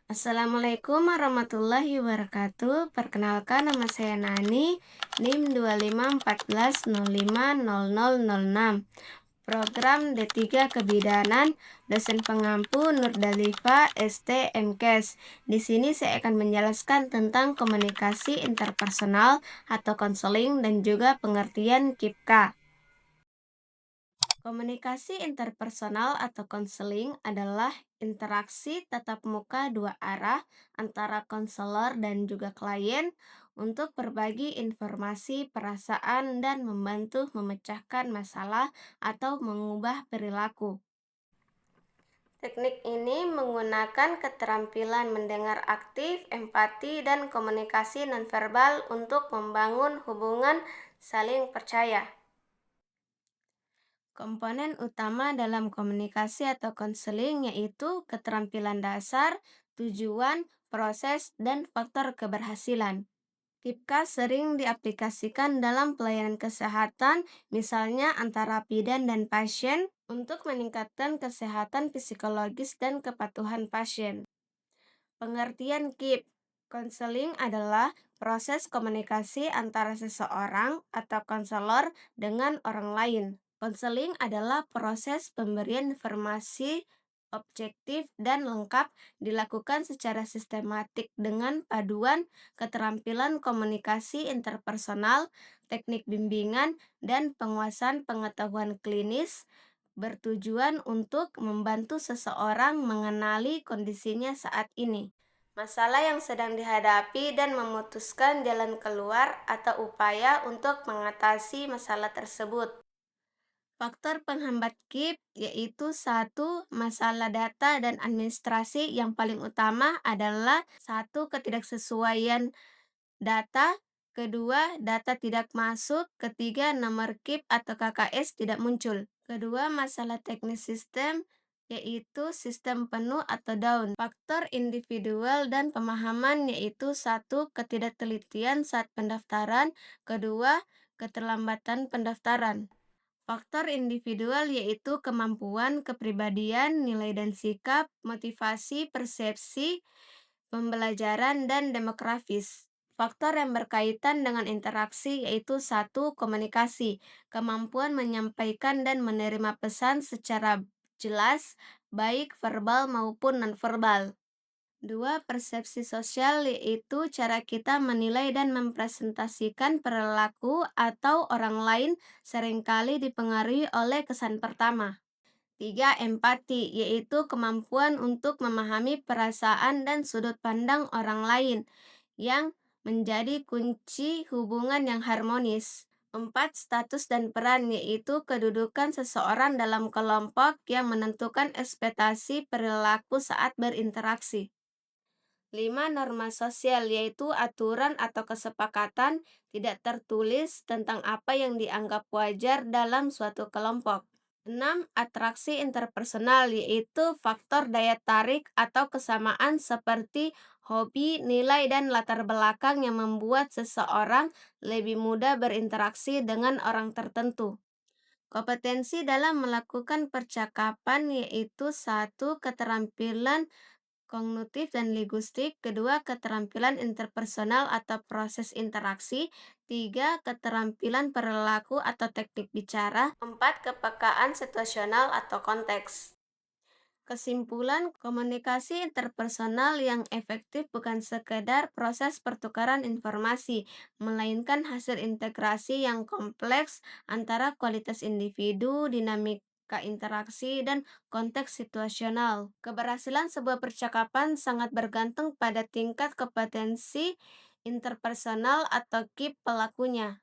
Assalamualaikum warahmatullahi wabarakatuh. Perkenalkan, nama saya Nani, NIM 2514050006. Program D3 Kebidanan, dosen pengampu Nurdalifa ST MKes. Di sini saya akan menjelaskan tentang komunikasi interpersonal atau konseling dan juga pengertian KIPKA. Komunikasi interpersonal atau konseling adalah interaksi tatap muka dua arah antara konselor dan juga klien untuk berbagi informasi, perasaan, dan membantu memecahkan masalah atau mengubah perilaku. Teknik ini menggunakan keterampilan mendengar aktif, empati, dan komunikasi nonverbal untuk membangun hubungan saling percaya. Komponen utama dalam komunikasi atau konseling yaitu keterampilan dasar, tujuan, proses, dan faktor keberhasilan. KIPKA sering diaplikasikan dalam pelayanan kesehatan, misalnya antara bidan dan pasien, untuk meningkatkan kesehatan psikologis dan kepatuhan pasien. Pengertian KIP konseling adalah proses komunikasi antara seseorang atau konselor dengan orang lain. Konseling adalah proses pemberian informasi objektif dan lengkap dilakukan secara sistematik dengan paduan keterampilan komunikasi interpersonal, teknik bimbingan, dan penguasaan pengetahuan klinis bertujuan untuk membantu seseorang mengenali kondisinya saat ini, masalah yang sedang dihadapi, dan memutuskan jalan keluar atau upaya untuk mengatasi masalah tersebut. Faktor penghambat KIP yaitu satu, masalah data dan administrasi yang paling utama adalah satu, ketidaksesuaian data, kedua, data tidak masuk, ketiga, nomor KIP atau KKS tidak muncul. Kedua, masalah teknis sistem yaitu sistem penuh atau down. Faktor individual dan pemahaman yaitu satu, ketidaktelitian saat pendaftaran, kedua, keterlambatan pendaftaran. Faktor individual yaitu kemampuan, kepribadian, nilai dan sikap, motivasi, persepsi, pembelajaran, dan demografis. Faktor yang berkaitan dengan interaksi yaitu satu, komunikasi, kemampuan menyampaikan dan menerima pesan secara jelas, baik verbal maupun nonverbal. Dua, persepsi sosial yaitu cara kita menilai dan mempresentasikan perilaku atau orang lain seringkali dipengaruhi oleh kesan pertama. Tiga, empati yaitu kemampuan untuk memahami perasaan dan sudut pandang orang lain yang menjadi kunci hubungan yang harmonis. Empat, status dan peran yaitu kedudukan seseorang dalam kelompok yang menentukan ekspektasi perilaku saat berinteraksi. 5, norma sosial yaitu aturan atau kesepakatan tidak tertulis tentang apa yang dianggap wajar dalam suatu kelompok. 6, atraksi interpersonal yaitu faktor daya tarik atau kesamaan seperti hobi, nilai, dan latar belakang yang membuat seseorang lebih mudah berinteraksi dengan orang tertentu. Kompetensi dalam melakukan percakapan yaitu satu, keterampilan kognitif dan linguistik, kedua, keterampilan interpersonal atau proses interaksi, tiga, keterampilan perilaku atau teknik bicara, empat, kepekaan situasional atau konteks. Kesimpulan, komunikasi interpersonal yang efektif bukan sekedar proses pertukaran informasi, melainkan hasil integrasi yang kompleks antara kualitas individu, dinamika interaksi, dan konteks situasional. Keberhasilan sebuah percakapan sangat bergantung pada tingkat kompetensi interpersonal atau KIP pelakunya.